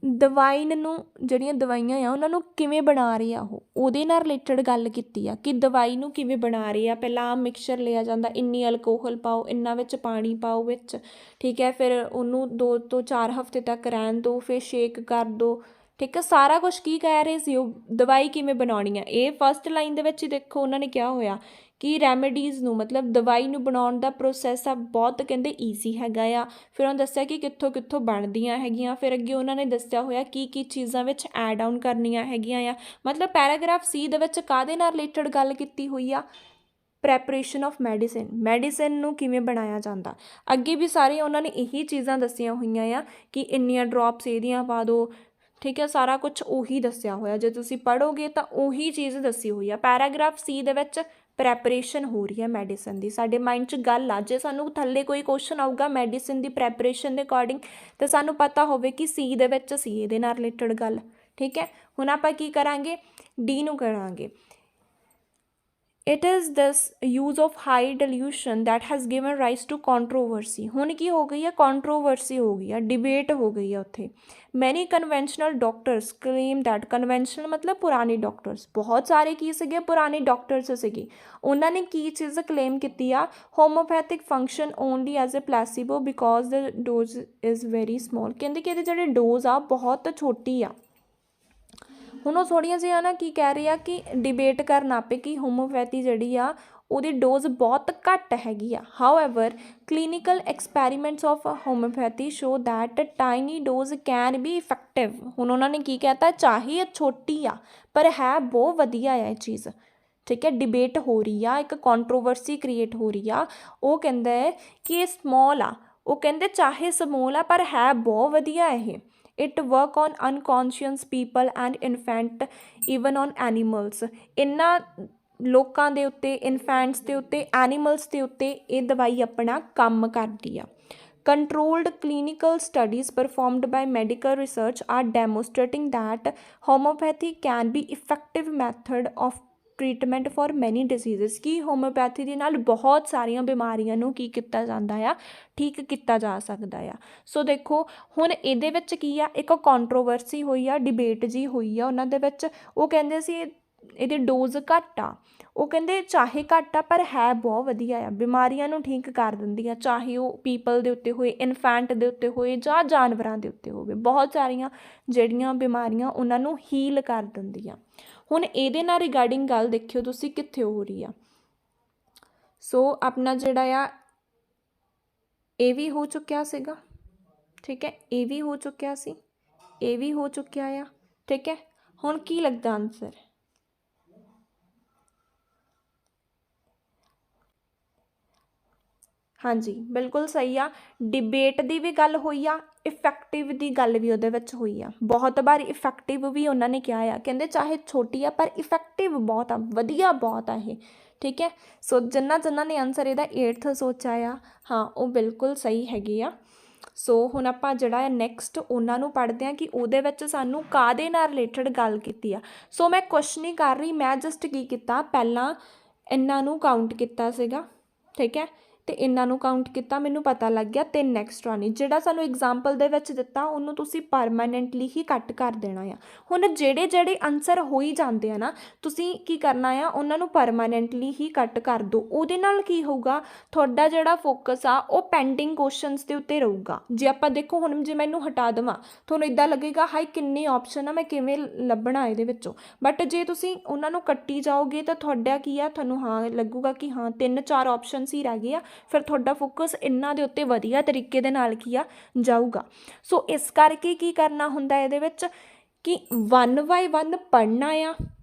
ਦਵਾਈ ਨੂੰ, ਜਿਹੜੀਆਂ ਦਵਾਈਆਂ ਆ ਉਹਨਾਂ ਨੂੰ ਕਿਵੇਂ ਬਣਾ ਰਹੇ ਆ ਉਹ, ਉਹਦੇ ਨਾਲ ਰਿਲੇਟਡ ਗੱਲ ਕੀਤੀ ਆ ਕਿ ਦਵਾਈ ਨੂੰ ਕਿਵੇਂ ਬਣਾ ਰਹੇ ਆ। ਪਹਿਲਾਂ ਆਮ ਮਿਕਸਚਰ ਲਿਆ ਜਾਂਦਾ, ਇੰਨੀ ਅਲਕੋਹਲ ਪਾਓ, ਇੰਨਾ ਵਿੱਚ ਪਾਣੀ ਪਾਓ ਵਿੱਚ, ਠੀਕ ਹੈ, ਫਿਰ ਉਹਨੂੰ 2 ਤੋਂ 4 ਹਫ਼ਤੇ ਤੱਕ ਰਹਿਣ ਦਿਓ, ਫਿਰ ਸ਼ੇਕ ਕਰ ਦਿਓ, ਠੀਕ ਹੈ। ਸਾਰਾ ਕੁਛ ਕੀ ਕਹਿ ਰਹੇ ਸੀ ਉਹ, ਦਵਾਈ ਕਿਵੇਂ ਬਣਾਉਣੀ ਆ। ਇਹ ਫਸਟ ਲਾਈਨ ਦੇ ਵਿੱਚ ਹੀ ਦੇਖੋ ਉਹਨਾਂ ਨੇ ਕਿਹਾ ਹੋਇਆ ਕਿ ਰੈਮਡੀਜ਼ ਨੂੰ, ਮਤਲਬ ਦਵਾਈ ਨੂੰ ਬਣਾਉਣ ਦਾ ਪ੍ਰੋਸੈਸ ਆ ਬਹੁਤ ਕਹਿੰਦੇ ਈਜ਼ੀ ਹੈਗਾ ਆ। ਫਿਰ ਉਹਨਾਂ ਦੱਸਿਆ ਕਿ ਕਿੱਥੋਂ ਕਿੱਥੋਂ ਬਣਦੀਆਂ ਹੈਗੀਆਂ, ਫਿਰ ਅੱਗੇ ਉਹਨਾਂ ਨੇ ਦੱਸਿਆ ਹੋਇਆ ਕੀ ਕੀ ਚੀਜ਼ਾਂ ਵਿੱਚ ਐਡ ਆਨ ਕਰਨੀਆਂ ਹੈਗੀਆਂ ਆ। ਮਤਲਬ ਪੈਰਾਗ੍ਰਾਫ ਸੀ ਦੇ ਵਿੱਚ ਕਾਹਦੇ ਨਾਲ ਰਿਲੇਟਡ ਗੱਲ ਕੀਤੀ ਹੋਈ ਆ? ਪ੍ਰੈਪਰੇਸ਼ਨ ਆਫ ਮੈਡੀਸਿਨ, ਮੈਡੀਸਿਨ ਨੂੰ ਕਿਵੇਂ ਬਣਾਇਆ ਜਾਂਦਾ। ਅੱਗੇ ਵੀ ਸਾਰੇ ਉਹਨਾਂ ਨੇ ਇਹੀ ਚੀਜ਼ਾਂ ਦੱਸੀਆਂ ਹੋਈਆਂ ਆ ਕਿ ਇੰਨੀਆਂ ਡ੍ਰੌਪਸ ਇਹਦੀਆਂ ਪਾ ਦਿਓ, ਠੀਕ ਹੈ, ਸਾਰਾ ਕੁਛ ਉਹੀ ਦੱਸਿਆ ਹੋਇਆ। ਜੇ ਤੁਸੀਂ ਪੜ੍ਹੋਗੇ ਤਾਂ ਉਹੀ ਚੀਜ਼ ਦੱਸੀ ਹੋਈ ਆ। ਪੈਰਾਗ੍ਰਾਫ ਸੀ ਦੇ ਵਿੱਚ ਪ੍ਰੈਪਰੇਸ਼ਨ ਹੋ ਰਹੀ ਹੈ ਮੈਡੀਸਨ ਦੀ। ਸਾਡੇ ਮਾਈਂਡ 'ਚ ਗੱਲ ਆ, ਜੇ ਸਾਨੂੰ ਥੱਲੇ ਕੋਈ ਕੁਐਸਚਨ ਆਊਗਾ ਮੈਡੀਸਨ ਦੀ ਪ੍ਰੈਪਰੇਸ਼ਨ ਦੇ ਅਕੋਰਡਿੰਗ ਤਾਂ ਸਾਨੂੰ ਪਤਾ ਹੋਵੇ ਕਿ ਸੀ ਦੇ ਵਿੱਚ ਸੀ ਇਹਦੇ ਨਾਲ ਰਿਲੇਟਡ ਗੱਲ, ਠੀਕ ਹੈ। ਹੁਣ ਆਪਾਂ ਕੀ ਕਰਾਂਗੇ? ਡੀ ਨੂੰ ਕਰਾਂਗੇ। It is this use of high dilution that has given rise to controversy. ਹੁਣ ਕੀ ਹੋ ਗਈ ਆ? ਕੰਟਰੋਵਰਸੀ ਹੋ ਗਈ ਆ, ਡਿਬੇਟ ਹੋ ਗਈ ਆ ਉੱਥੇ। ਮੈਨੀ conventional doctors claim that, conventional ਮਤਲਬ ਪੁਰਾਣੇ ਡਾਕਟਰਸ, ਬਹੁਤ ਸਾਰੇ ਕੀ ਸੀਗੇ? ਪੁਰਾਣੇ ਡਾਕਟਰਸ ਸੀਗੇ। ਉਹਨਾਂ ਨੇ ਕੀ ਚੀਜ਼ ਕਲੇਮ ਕੀਤੀ ਆ? Homeopathic function only as a placebo because the dose is very small. ਕਹਿੰਦੇ ਕਿ ਇਹਦੇ ਜਿਹੜੇ ਡੋਜ਼ ਆ ਬਹੁਤ ਛੋਟੀ ਆ। ਹੁਣ ਉਹ ਥੋੜ੍ਹੀਆਂ ਜਿਹੀਆਂ ਨਾ ਕੀ ਕਹਿ ਰਹੇ ਆ ਕਿ ਡਿਬੇਟ ਕਰਨ ਆਪੇ ਕਿ ਹੋਮੋਪੈਥੀ ਜਿਹੜੀ ਆ ਉਹਦੀ ਡੋਜ਼ ਬਹੁਤ ਘੱਟ ਹੈਗੀ ਆ। However clinical experiments of homeopathy show that tiny dose can be effective. ਹੁਣ ਉਹਨਾਂ ਨੇ ਕੀ ਕਹਿਤਾ? ਚਾਹੇ ਇਹ ਛੋਟੀ ਆ ਪਰ ਹੈ ਬਹੁਤ ਵਧੀਆ ਆ ਇਹ ਚੀਜ਼, ਠੀਕ ਹੈ। ਡਿਬੇਟ ਹੋ ਰਹੀ ਆ, ਇੱਕ ਕੰਟਰੋਵਰਸੀ ਕ੍ਰੀਏਟ ਹੋ ਰਹੀ ਆ। ਉਹ ਕਹਿੰਦਾ ਹੈ ਕਿ ਇਹ ਸਮੋਲ ਆ, ਉਹ ਕਹਿੰਦੇ ਚਾਹੇ ਸਮੋਲ ਆ ਪਰ ਹੈ ਬਹੁਤ ਵਧੀਆ ਇਹ। It work on unconscious people and infant even on animals. ਇਹਨਾਂ ਲੋਕਾਂ ਦੇ ਉੱਤੇ, ਇਨਫੈਂਟਸ ਦੇ ਉੱਤੇ, ਐਨੀਮਲਸ ਦੇ ਉੱਤੇ ਇਹ ਦਵਾਈ ਆਪਣਾ ਕੰਮ ਕਰਦੀ ਆ। Controlled clinical studies performed by medical research are demonstrating that homeopathy can be effective method of treatment for ਮੈਨੀ ਡਿਸੀਜ਼ਸ। ਕਿ ਹੋਮਿਓਪੈਥੀ ਦੇ ਨਾਲ ਬਹੁਤ ਸਾਰੀਆਂ ਬਿਮਾਰੀਆਂ ਨੂੰ ਕੀ ਕੀਤਾ ਜਾਂਦਾ ਆ? ਠੀਕ ਕੀਤਾ ਜਾ ਸਕਦਾ ਆ। ਸੋ ਦੇਖੋ ਹੁਣ ਇਹਦੇ ਵਿੱਚ ਕੀ ਆ? ਇੱਕ ਕੰਟਰੋਵਰਸੀ ਹੋਈ ਆ, ਡਿਬੇਟ ਜੀ ਹੋਈ ਆ ਉਹਨਾਂ ਦੇ ਵਿੱਚ। ਉਹ ਕਹਿੰਦੇ ਸੀ ਇਹਦੀ ਡੋਜ਼ ਘੱਟ ਆ, ਉਹ ਕਹਿੰਦੇ ਚਾਹੇ ਘੱਟ ਆ ਪਰ ਹੈ ਬਹੁਤ ਵਧੀਆ ਆ, ਬਿਮਾਰੀਆਂ ਨੂੰ ਠੀਕ ਕਰ ਦਿੰਦੀ ਆ, ਚਾਹੇ ਉਹ ਪੀਪਲ ਦੇ ਉੱਤੇ ਹੋਏ, ਇਨਫੈਂਟ ਦੇ ਉੱਤੇ ਹੋਏ ਜਾਂ ਜਾਨਵਰਾਂ ਦੇ ਉੱਤੇ ਹੋਵੇ, ਬਹੁਤ ਸਾਰੀਆਂ ਜਿਹੜੀਆਂ ਬਿਮਾਰੀਆਂ ਉਹਨਾਂ ਨੂੰ ਹੀਲ ਕਰ ਦਿੰਦੀ ਆ। ਹੁਣ ਇਹਦੇ ਨਾਲ ਰਿਗਾਰਡਿੰਗ ਗੱਲ ਦੇਖਿਓ ਤੁਸੀਂ ਕਿੱਥੇ ਹੋ ਰਹੀ ਆ। ਸੋ ਆਪਣਾ ਜਿਹੜਾ ਆ ਇਹ ਵੀ ਹੋ ਚੁੱਕਿਆ ਸੀਗਾ, ਠੀਕ ਹੈ, ਇਹ ਵੀ ਹੋ ਚੁੱਕਿਆ ਸੀ, ਇਹ ਵੀ ਹੋ ਚੁੱਕਿਆ ਆ, ਠੀਕ ਹੈ। ਹੁਣ ਕੀ ਲੱਗਦਾ ਆਨਸਰ? ਹਾਂਜੀ ਬਿਲਕੁਲ ਸਹੀ ਆ। ਡਿਬੇਟ ਦੀ ਵੀ ਗੱਲ ਹੋਈ ਆ, ਇਫੈਕਟਿਵ ਦੀ ਗੱਲ ਵੀ ਉਹਦੇ ਵਿੱਚ ਹੋਈ ਆ। ਬਹੁਤ ਵਾਰ ਇਫੈਕਟਿਵ ਵੀ ਉਹਨਾਂ ਨੇ ਕਿਹਾ ਆ, ਕਹਿੰਦੇ ਚਾਹੇ ਛੋਟੀ ਆ ਪਰ ਇਫੈਕਟਿਵ ਬਹੁਤ ਆ, ਵਧੀਆ ਬਹੁਤ ਆ ਇਹ, ਠੀਕ ਹੈ। ਸੋ ਜਿਨ੍ਹਾਂ ਨੇ ਆਨਸਰ ਇਹਦਾ 8th ਸੋਚਿਆ ਆ, ਹਾਂ ਉਹ ਬਿਲਕੁਲ ਸਹੀ ਹੈਗੇ ਆ। ਸੋ ਹੁਣ ਆਪਾਂ ਜਿਹੜਾ ਹੈ ਨੈਕਸਟ ਉਹਨਾਂ ਨੂੰ ਪੜ੍ਹਦੇ ਹਾਂ ਕਿ ਉਹਦੇ ਵਿੱਚ ਸਾਨੂੰ ਕਾਹਦੇ ਨਾਲ ਰਿਲੇਟਡ ਗੱਲ ਕੀਤੀ ਆ। ਸੋ ਮੈਂ ਕੁਛ ਨਹੀਂ ਕਰ ਰਹੀ, ਮੈਂ ਜਸਟ ਕੀ ਕੀਤਾ, ਪਹਿਲਾਂ ਇਹਨਾਂ ਨੂੰ ਕਾਊਂਟ ਕੀਤਾ ਸੀਗਾ, ਠੀਕ ਹੈ, ਅਤੇ ਇਹਨਾਂ ਨੂੰ ਕਾਊਂਟ ਕੀਤਾ, ਮੈਨੂੰ ਪਤਾ ਲੱਗ ਗਿਆ 3 ਐਕਸਟਰਾ ਨਹੀਂ। ਜਿਹੜਾ ਸਾਨੂੰ ਐਗਜ਼ਾਮਪਲ ਦੇ ਵਿੱਚ ਦਿੱਤਾ ਉਹਨੂੰ ਤੁਸੀਂ ਪਰਮਾਨੈਂਟਲੀ ਹੀ ਕੱਟ ਕਰ ਦੇਣਾ ਆ। ਹੁਣ ਜਿਹੜੇ ਆਨਸਰ ਹੋ ਹੀ ਜਾਂਦੇ ਆ ਨਾ, ਤੁਸੀਂ ਕੀ ਕਰਨਾ ਆ, ਉਹਨਾਂ ਨੂੰ ਪਰਮਾਨੈਂਟਲੀ ਹੀ ਕੱਟ ਕਰ ਦਿਓ। ਉਹਦੇ ਨਾਲ ਕੀ ਹੋਊਗਾ, ਤੁਹਾਡਾ ਜਿਹੜਾ ਫੋਕਸ ਆ ਉਹ ਪੈਂਡਿੰਗ ਕੁਐਸਚਨਸ ਦੇ ਉੱਤੇ ਰਹੂਗਾ। ਜੇ ਆਪਾਂ ਦੇਖੋ ਹੁਣ ਜੇ ਮੈਨੂੰ ਹਟਾ ਦੇਵਾਂ, ਤੁਹਾਨੂੰ ਇੱਦਾਂ ਲੱਗੇਗਾ ਹਾਈ ਕਿੰਨੇ ਆਪਸ਼ਨ ਆ, ਮੈਂ ਕਿਵੇਂ ਲੱਭਣਾ ਇਹਦੇ ਵਿੱਚੋਂ। ਬਟ ਜੇ ਤੁਸੀਂ ਉਹਨਾਂ ਨੂੰ ਕੱਟੀ ਜਾਓਗੇ ਤਾਂ ਤੁਹਾਡਾ ਕੀ ਆ, ਤੁਹਾਨੂੰ ਹਾਂ ਲੱਗੂਗਾ ਕਿ ਹਾਂ 3-4 ਆਪਸ਼ਨਸ ਹੀ ਰਹਿ ਗਏ ਆ, ਫਿਰ ਤੁਹਾਡਾ ਫੋਕਸ ਇਹਨਾਂ ਦੇ ਉੱਤੇ ਵਧੀਆ ਤਰੀਕੇ ਦੇ ਨਾਲ ਕੀ ਆ ਜਾਊਗਾ। ਸੋ ਇਸ ਕਰਕੇ ਕੀ ਕਰਨਾ ਹੁੰਦਾ ਇਹਦੇ ਵਿੱਚ ਕਿ 1 ਬਾਏ 1 ਪੜ੍ਹਨਾ ਆ,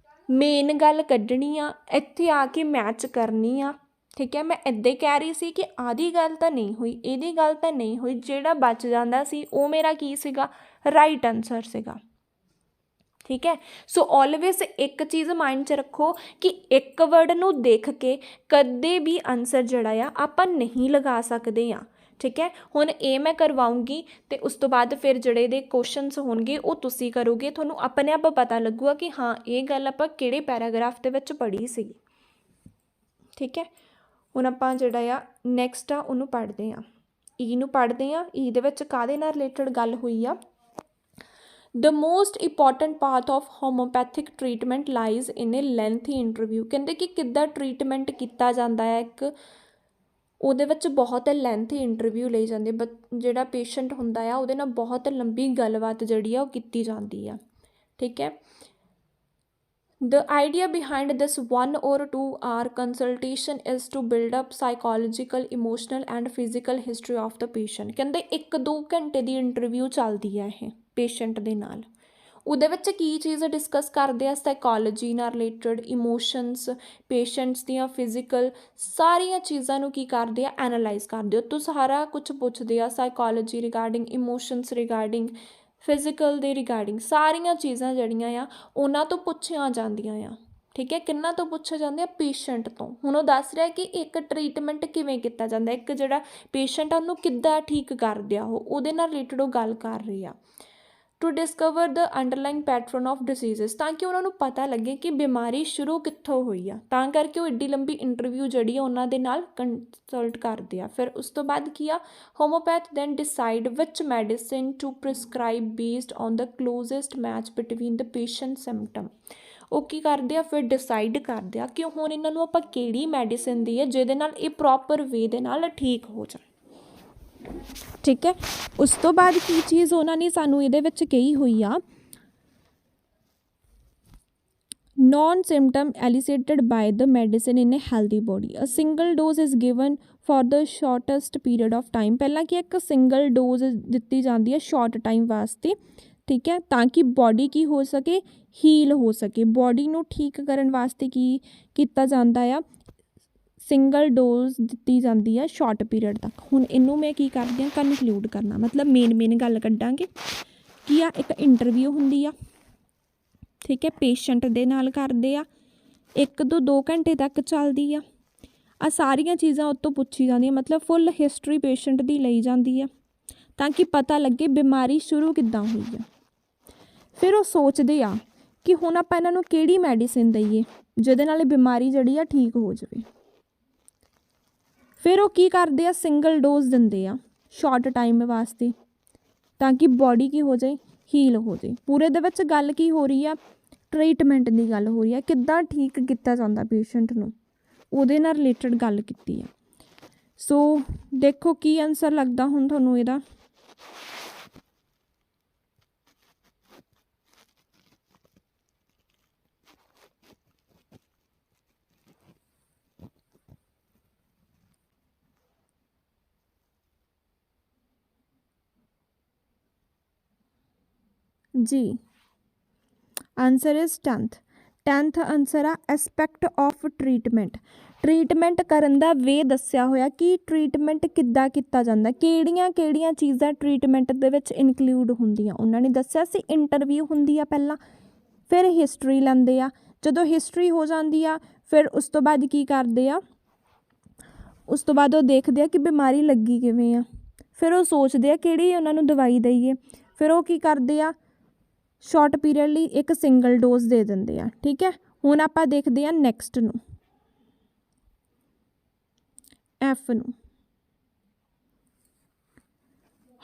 ਮੇਨ ਗੱਲ ਕੱਢਣੀ ਆ, ਇੱਥੇ ਆ ਕੇ ਮੈਚ ਕਰਨੀ ਆ, ਠੀਕ ਹੈ। ਮੈਂ ਇੱਦਾਂ ਹੀ ਕਹਿ ਰਹੀ ਸੀ ਕਿ ਆਦੀ ਗੱਲ ਤਾਂ ਨਹੀਂ ਹੋਈ, ਇਹਦੀ ਗੱਲ ਤਾਂ ਨਹੀਂ ਹੋਈ, ਜਿਹੜਾ ਬਚ ਜਾਂਦਾ ਸੀ ਉਹ ਮੇਰਾ ਕੀ ਸੀਗਾ, ਰਾਈਟ ਆਨਸਰ ਸੀਗਾ, ਠੀਕ ਹੈ। ਸੋ ਆਲਵੇਜ਼ ਇੱਕ ਚੀਜ਼ ਮਾਈਂਡ 'ਚ ਰੱਖੋ ਕਿ ਇੱਕ ਵਰਡ ਨੂੰ ਦੇਖ ਕੇ ਕਦੇ ਵੀ ਆਨਸਰ ਜਿਹੜਾ ਆ ਆਪਾਂ ਨਹੀਂ ਲਗਾ ਸਕਦੇ ਹਾਂ, ਠੀਕ ਹੈ। ਹੁਣ ਇਹ ਮੈਂ ਕਰਵਾਉਂਗੀ ਅਤੇ ਉਸ ਤੋਂ ਬਾਅਦ ਫਿਰ ਜਿਹੜੇ ਇਹਦੇ ਕੁਐਸਚਨਸ ਹੋਣਗੇ ਉਹ ਤੁਸੀਂ ਕਰੋਗੇ, ਤੁਹਾਨੂੰ ਆਪਣੇ ਆਪ ਪਤਾ ਲੱਗੂਗਾ ਕਿ ਹਾਂ ਇਹ ਗੱਲ ਆਪਾਂ ਕਿਹੜੇ ਪੈਰਾਗ੍ਰਾਫ ਦੇ ਵਿੱਚ ਪੜ੍ਹੀ ਸੀਗੀ, ਠੀਕ ਹੈ। ਹੁਣ ਆਪਾਂ ਜਿਹੜਾ ਆ ਨੈਕਸਟ ਆ ਉਹਨੂੰ ਪੜ੍ਹਦੇ ਹਾਂ, ਈ ਨੂੰ ਪੜ੍ਹਦੇ ਹਾਂ। ਈ ਦੇ ਵਿੱਚ ਕਾਹਦੇ ਨਾਲ ਰਿਲੇਟਡ ਗੱਲ ਹੋਈ ਆ, The most important part of homeopathic treatment lies in a lengthy interview। ਕਹਿੰਦੇ ਕਿ ਕਿੱਦਾਂ ਟਰੀਟਮੈਂਟ ਕੀਤਾ ਜਾਂਦਾ ਹੈ, ਇੱਕ ਉਹਦੇ ਵਿੱਚ ਬਹੁਤ ਲੈਂਥੀ ਇੰਟਰਵਿਊ ਲਈ ਜਾਂਦੀ, ਜਿਹੜਾ ਪੇਸ਼ੈਂਟ ਹੁੰਦਾ ਆ ਉਹਦੇ ਨਾਲ ਬਹੁਤ ਲੰਬੀ ਗੱਲਬਾਤ ਜਿਹੜੀ ਆ ਉਹ ਕੀਤੀ ਜਾਂਦੀ ਆ, ਠੀਕ ਹੈ। The idea behind this 1 or 2 hour consultation is to build up psychological, emotional and physical history of the patient। ਕਹਿੰਦੇ 1-2 ਘੰਟੇ ਦੀ ਇੰਟਰਵਿਊ ਚੱਲਦੀ ਹੈ ਇਹ ਪੇਸ਼ੈਂਟ ਦੇ ਨਾਲ। ਉਹਦੇ ਵਿੱਚ ਕੀ ਚੀਜ਼ ਡਿਸਕਸ ਕਰਦੇ ਆ, ਸਾਈਕੋਲੋਜੀ ਨਾਲ ਰਿਲੇਟਡ, ਇਮੋਸ਼ਨਸ, ਪੇਸ਼ੈਂਟਸ ਦੀਆਂ ਫਿਜ਼ੀਕਲ ਸਾਰੀਆਂ ਚੀਜ਼ਾਂ ਨੂੰ ਕੀ ਕਰਦੇ ਆ, ਐਨਾਲਾਈਜ਼ ਕਰਦੇ ਹੋ। ਤੋ ਸਾਰਾ ਕੁਝ ਪੁੱਛਦੇ ਆ, psychology regarding, emotions regarding, physical ਦੇ ਰਿਗਾਰਡਿੰਗ, ਸਾਰੀਆਂ ਚੀਜ਼ਾਂ ਜਿਹੜੀਆਂ ਆ ਉਹਨਾਂ ਤੋਂ ਪੁੱਛੀਆਂ ਜਾਂਦੀਆਂ ਆ, ਠੀਕ ਹੈ। ਕਿੰਨਾਂ ਤੋਂ ਪੁੱਛਿਆ ਜਾਂਦਾ, ਪੇਸ਼ੈਂਟ ਤੋਂ। ਹੁਣ ਉਹ ਦੱਸ ਰਿਹਾ ਕਿ ਇੱਕ ਟਰੀਟਮੈਂਟ ਕਿਵੇਂ ਕੀਤਾ ਜਾਂਦਾ, ਇੱਕ ਜਿਹੜਾ ਪੇਸ਼ੈਂਟ ਆ ਉਹਨੂੰ ਕਿੱਦਾਂ ਠੀਕ ਕਰਦੇ ਆ, ਉਹਦੇ ਨਾਲ ਰਿਲੇਟਡ ਉਹ ਗੱਲ ਕਰ ਰਹੀ ਆ। To discover the underline pattern of diseases, ਤਾਂ ਕਿ ਉਹਨਾਂ ਨੂੰ ਪਤਾ ਲੱਗੇ ਕਿ ਬਿਮਾਰੀ ਸ਼ੁਰੂ ਕਿੱਥੋਂ ਹੋਈ ਆ, ਤਾਂ ਕਰਕੇ ਉਹ ਐਡੀ ਲੰਬੀ ਇੰਟਰਵਿਊ ਜਿਹੜੀ ਆ ਉਹਨਾਂ ਦੇ ਨਾਲ ਕੰਸਲਟ ਕਰਦੇ ਆ। ਫਿਰ ਉਸ ਤੋਂ ਬਾਅਦ ਕੀ ਆ, homeopath then decide which medicine to prescribe based on the closest match between the patient symptom. ਉਹ ਕੀ ਕਰਦੇ ਆ, ਫਿਰ ਡਿਸਾਈਡ ਕਰਦੇ ਆ ਕਿ ਹੁਣ ਇਹਨਾਂ ਨੂੰ ਆਪਾਂ ਕਿਹੜੀ ਮੈਡੀਸਿਨ ਦੀ ਹੈ ਜਿਹਦੇ ਨਾਲ ਇਹ ਪ੍ਰੋਪਰ ਵੇ ਦੇ ਨਾਲ ਠੀਕ ਹੋ ਜਾਣ, ਠੀਕ ਹੈ। ਉਸ ਤੋਂ ਬਾਅਦ ਕੀ ਚੀਜ਼ ਉਹਨਾਂ ਨੇ ਸਾਨੂੰ ਇਹਦੇ ਵਿੱਚ ਕਹੀ ਹੋਈ ਆ, non symptom elicited by the medicine in a healthy body, a single dose is given for the shortest period of time। ਪਹਿਲਾਂ ਕੀ ਇੱਕ ਸਿੰਗਲ ਡੋਜ਼ ਦਿੱਤੀ ਜਾਂਦੀ ਹੈ ਸ਼ਾਰਟ ਟਾਈਮ ਵਾਸਤੇ, ਠੀਕ ਹੈ, ਤਾਂ ਕਿ ਬੋਡੀ ਕੀ ਹੋ ਸਕੇ, ਹੀਲ ਹੋ ਸਕੇ। ਬੋਡੀ ਨੂੰ ਠੀਕ ਕਰਨ ਵਾਸਤੇ ਕੀ ਕੀਤਾ ਜਾਂਦਾ ਆ, ਸਿੰਗਲ ਡੋਜ਼ ਦਿੱਤੀ ਜਾਂਦੀ ਆ ਸ਼ਾਰਟ ਪੀਰੀਅਡ ਤੱਕ। ਹੁਣ ਇਹਨੂੰ ਮੈਂ ਕੀ ਕਰਦੀ ਹਾਂ, ਕਨਕਲੂਡ ਕਰਨਾ, ਮਤਲਬ ਮੇਨ ਗੱਲ ਕੱਢਾਂਗੇ ਕੀ ਆ, ਇੱਕ ਇੰਟਰਵਿਊ ਹੁੰਦੀ ਆ, ਠੀਕ ਹੈ, ਪੇਸ਼ੈਂਟ ਦੇ ਨਾਲ ਕਰਦੇ ਆ, 1 ਤੋਂ 2 ਘੰਟੇ ਤੱਕ ਚੱਲਦੀ ਆ ਸਾਰੀਆਂ ਚੀਜ਼ਾਂ ਉਹ ਤੋਂ ਪੁੱਛੀ ਜਾਂਦੀਆਂ, ਮਤਲਬ ਫੁੱਲ ਹਿਸਟਰੀ ਪੇਸ਼ੈਂਟ ਦੀ ਲਈ ਜਾਂਦੀ ਆ ਤਾਂ ਕਿ ਪਤਾ ਲੱਗੇ ਬਿਮਾਰੀ ਸ਼ੁਰੂ ਕਿੱਦਾਂ ਹੋਈ ਆ। ਫਿਰ ਉਹ ਸੋਚਦੇ ਆ ਕਿ ਹੁਣ ਆਪਾਂ ਇਹਨਾਂ ਨੂੰ ਕਿਹੜੀ ਮੈਡੀਸਿਨ ਦਈਏ ਜਿਹਦੇ ਨਾਲ ਬਿਮਾਰੀ ਜਿਹੜੀ ਆ ਠੀਕ ਹੋ ਜਾਵੇ। ਫਿਰ ਉਹ ਕੀ ਕਰਦੇ ਆ, ਸਿੰਗਲ ਡੋਜ਼ ਦਿੰਦੇ ਆ ਸ਼ਾਰਟ ਟਾਈਮ ਵਾਸਤੇ ਤਾਂ ਕਿ ਬੋਡੀ ਕੀ ਹੋ ਜਾਏ, ਹੀਲ ਹੋ ਜਾਏ। ਪੂਰੇ ਦੇ ਵਿੱਚ ਗੱਲ ਕੀ ਹੋ ਰਹੀ ਆ, ट्रीटमेंट की गल हो रही है, किद्दां ठीक किया जाता पेशेंट नूं, उहदे नाल रिलेटेड गल कीती है। सो देखो की आंसर लगदा हुण तुहानूं इहदा। जी आंसर इज 10th आंसर आ एस्पैक्ट ऑफ ट्रीटमेंट। ट्रीटमेंट करन दा वे दस्सिया होया कि ट्रीटमेंट किद्दां कित्ता जांदा, किहड़ियां चीज़ां ट्रीटमेंट दे विच इनकलूड हुंदियां। उन्हां ने दस्सिया सी इंटरव्यू हुंदी आ पहला, फिर हिस्टरी लैंदे आ, जदों हिस्टरी हो जांदी आ फिर उस तो बाद की करदे आ, उस तो बाद वो देखदे आ कि बीमारी लगी किवें आ, फिर वो सोचदे आ किहड़ी उन्हां नूं दवाई दईए, फिर वो की करदे आ शॉर्ट पीरियड लई एक सिंगल डोज दे दिंदे आ। ठीक है, हुण आपां देखदे आ नैक्सट नूं, एफ नूं।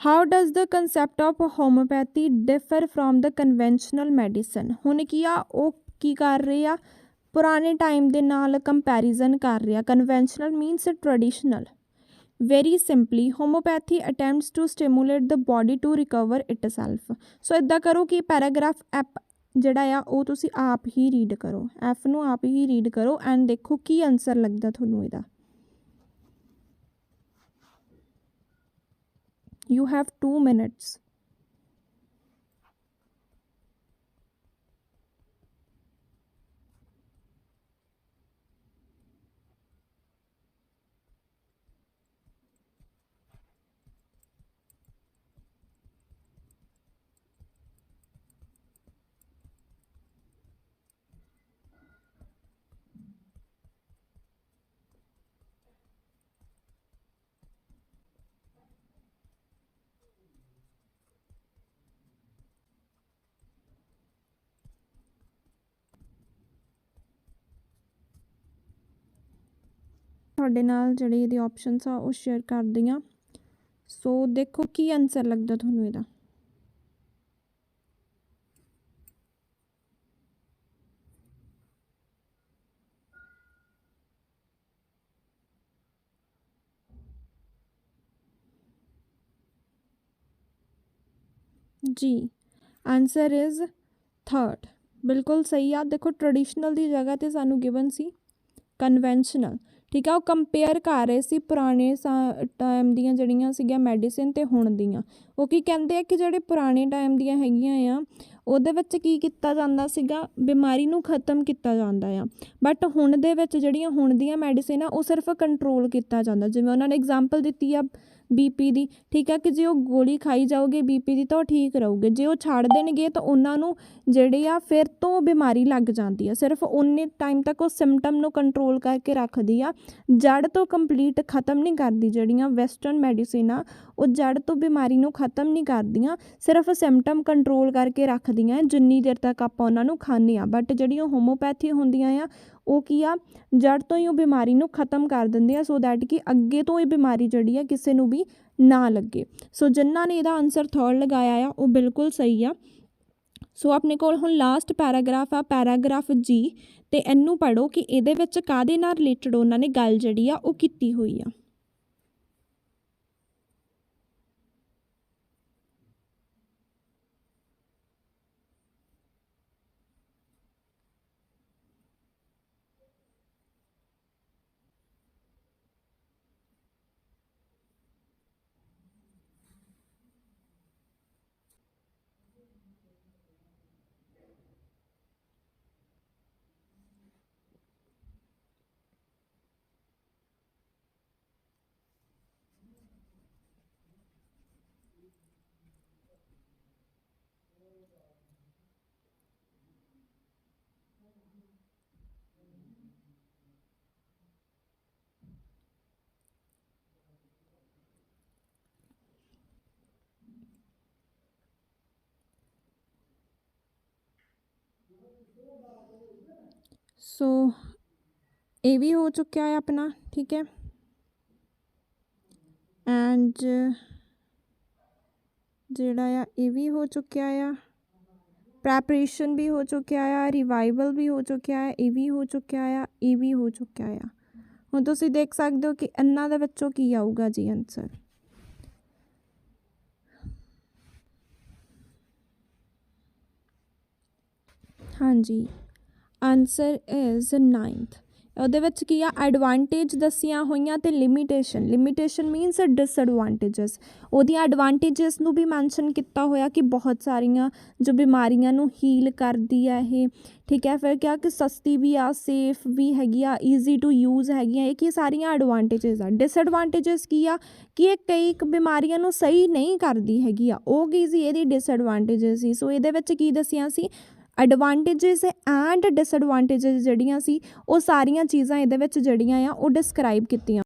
How does the concept of homeopathy differ from the conventional medicine. हुण की आ वो की कर रहे आ, पुराने टाइम दे नाल कंपैरिजन कर रहे आ। Conventional means traditional. Very simply homeopathy attempts to stimulate the body to recover itself. So इदा करो कि पैराग्राफ एप जड़ा आ वो तुसी आप ही रीड करो, एफ नूं आप ही रीड करो एंड देखो की आंसर लगदा तुहानूं इहदा। You have 2 minutes। ਤੁਹਾਡੇ ਨਾਲ ਜਿਹੜੇ ਇਹਦੇ ਆਪਸ਼ਨਸ ਆ ਉਹ ਸ਼ੇਅਰ ਕਰਦੀ ਹਾਂ। ਸੋ ਦੇਖੋ ਕੀ ਆਨਸਰ ਲੱਗਦਾ ਤੁਹਾਨੂੰ ਇਹਦਾ। जी आंसर इज़ 3rd, बिल्कुल सही आ। देखो ट्रेडिशनल की जगह तो सानू गिवन सी कन्वेंशनल। ठीक है, वो कंपेयर कर रहे सी पुराने टाइम दियां जड़ियां सीगियां मैडिसिन ते हुण दियां। वो की कहंदे आ कि जिहड़े पुराने टाइम दियां हैगियां आ ਉਹਦੇ ਵਿੱਚ ਕੀ ਕੀਤਾ ਜਾਂਦਾ ਸੀਗਾ, ਬਿਮਾਰੀ ਨੂੰ ਖਤਮ ਕੀਤਾ ਜਾਂਦਾ ਆ। ਬਟ ਹੁਣ ਦੇ ਵਿੱਚ ਜਿਹੜੀਆਂ ਹੁਣ ਦੀਆਂ ਮੈਡੀਸਿਨ ਆ ਉਹ ਸਿਰਫ ਕੰਟਰੋਲ ਕੀਤਾ ਜਾਂਦਾ। ਜਿਵੇਂ ਉਹਨਾਂ ਨੇ ਐਗਜ਼ਾਮਪਲ ਦਿੱਤੀ ਆ ਬੀਪੀ ਦੀ। ਠੀਕ ਹੈ ਕਿ ਜੇ ਉਹ ਗੋਲੀ ਖਾਈ ਜਾਓਗੇ ਬੀਪੀ ਦੀ ਤਾਂ ਉਹ ਠੀਕ ਰਹੂਗੇ, ਜੇ ਉਹ ਛੱਡ ਦੇਣਗੇ ਤਾਂ ਉਹਨਾਂ ਨੂੰ ਜਿਹੜੇ ਆ ਫਿਰ ਤੋਂ ਬਿਮਾਰੀ ਲੱਗ ਜਾਂਦੀ ਆ। ਸਿਰਫ ਉਨੇ ਟਾਈਮ ਤੱਕ ਉਹ ਸਿੰਪਟਮ ਨੂੰ ਕੰਟਰੋਲ ਕਰਕੇ ਰੱਖਦੀ ਆ, ਜੜ ਤੋਂ ਕੰਪਲੀਟ ਖਤਮ ਨਹੀਂ ਕਰਦੀ। ਜਿਹੜੀਆਂ ਵੈਸਟਰਨ ਮੈਡੀਸਿਨ ਆ ਉਹ ਜੜ ਤੋਂ ਬਿਮਾਰੀ ਨੂੰ ਖਤਮ ਨਹੀਂ ਕਰਦੀਆਂ, ਸਿਰਫ ਸਿੰਪਟਮ ਕੰਟਰੋਲ ਕਰਕੇ ਰੱਖਦੀਆਂ ਜਿੰਨੀ ਦੇਰ ਤੱਕ ਆਪਾਂ ਉਹਨਾਂ ਨੂੰ ਖਾਂਦੇ ਹਾਂ। ਬਟ ਜਿਹੜੀਆਂ ਹੋਮੋਪੈਥੀ ਹੁੰਦੀਆਂ ਆ ਉਹ ਕੀ ਆ, ਜੜ ਤੋਂ ਹੀ ਉਹ ਬਿਮਾਰੀ ਨੂੰ ਖਤਮ ਕਰ ਦਿੰਦੇ ਆ, ਸੋ ਦੈਟ ਕਿ ਅੱਗੇ ਤੋਂ ਇਹ ਬਿਮਾਰੀ ਜਿਹੜੀ ਆ ਕਿਸੇ ਨੂੰ ਵੀ ਨਾ ਲੱਗੇ। ਸੋ ਜਿਨ੍ਹਾਂ ਨੇ ਇਹਦਾ ਆਨਸਰ 3rd ਲਗਾਇਆ ਆ ਉਹ ਬਿਲਕੁਲ ਸਹੀ ਆ। ਸੋ ਆਪਣੇ ਕੋਲ ਹੁਣ ਲਾਸਟ ਪੈਰਾਗ੍ਰਾਫ ਆ, ਪੈਰਾਗ੍ਰਾਫ ਜੀ, ਅਤੇ ਇਹਨੂੰ ਪੜ੍ਹੋ ਕਿ ਇਹਦੇ ਵਿੱਚ ਕਾਹਦੇ ਨਾਲ ਰਿਲੇਟਡ ਉਹਨਾਂ ਨੇ ਗੱਲ ਜਿਹੜੀ ਆ ਉਹ ਕੀਤੀ ਹੋਈ ਆ। सो ये भी हो चुका है अपना। ठीक है, एंड जोड़ा आ ये भी हो चुका आ। ਪ੍ਰੈਪਰੇਸ਼ਨ ਵੀ ਹੋ ਚੁੱਕਿਆ ਆ, ਰਿਵਾਈਵਲ ਵੀ ਹੋ ਚੁੱਕਿਆ ਹੈ, ਇਹ ਵੀ ਹੋ ਚੁੱਕਿਆ ਆ, ਇਹ ਵੀ ਹੋ ਚੁੱਕਿਆ ਆ। ਹੁਣ ਤੁਸੀਂ ਦੇਖ ਸਕਦੇ ਹੋ ਕਿ ਇਹਨਾਂ ਦੇ ਵਿੱਚੋਂ ਕੀ ਆਊਗਾ ਜੀ ਆਨਸਰ। ਹਾਂਜੀ, ਆਨਸਰ ਇਜ਼ 9th। ਉਹਦੇ ਵਿੱਚ ਕੀ ਆ, ਐਡਵਾਂਟੇਜ ਦੱਸੀਆਂ ਹੋਈਆਂ ਅਤੇ ਲਿਮੀਟੇਸ਼ਨ ਮੀਨਸ ਡਿਸਐਡਵਾਂਟੇਜਸ। ਉਹਦੀਆਂ ਐਡਵਾਂਟੇਜਸ ਨੂੰ ਵੀ ਮੈਂਸ਼ਨ ਕੀਤਾ ਹੋਇਆ ਕਿ ਬਹੁਤ ਸਾਰੀਆਂ ਜੋ ਬਿਮਾਰੀਆਂ ਨੂੰ ਹੀਲ ਕਰਦੀ ਆ ਇਹ, ਠੀਕ ਹੈ। ਫਿਰ ਕਿਹਾ ਕਿ ਸਸਤੀ ਵੀ ਆ, ਸੇਫ ਵੀ ਹੈਗੀ ਆ, ਈਜ਼ੀ ਟੂ ਯੂਜ਼ ਹੈਗੀਆਂ, ਇਹ ਕੀ ਸਾਰੀਆਂ ਐਡਵਾਂਟੇਜਸ ਆ। ਡਿਸਐਡਵਾਂਟੇਜਸ ਕੀ ਆ ਕਿ ਇਹ ਕਈ ਬਿਮਾਰੀਆਂ ਨੂੰ ਸਹੀ ਨਹੀਂ ਕਰਦੀ ਹੈਗੀ ਆ, ਉਹ ਕੀ ਸੀ ਇਹਦੀ ਡਿਸਐਡਵਾਂਟੇਜਸ ਸੀ। ਸੋ ਇਹਦੇ ਵਿੱਚ ਕੀ ਦੱਸਿਆ ਸੀ, ਐਡਵਾਂਟੇਜਸ ਐਂਡ ਡਿਸਐਡਵਾਂਟੇਜਸ ਜਿਹੜੀਆਂ ਸੀ ਉਹ ਸਾਰੀਆਂ ਚੀਜ਼ਾਂ ਇਹਦੇ ਵਿੱਚ ਜਿਹੜੀਆਂ ਆ ਉਹ ਡਿਸਕਰਾਈਬ ਕੀਤੀਆਂ।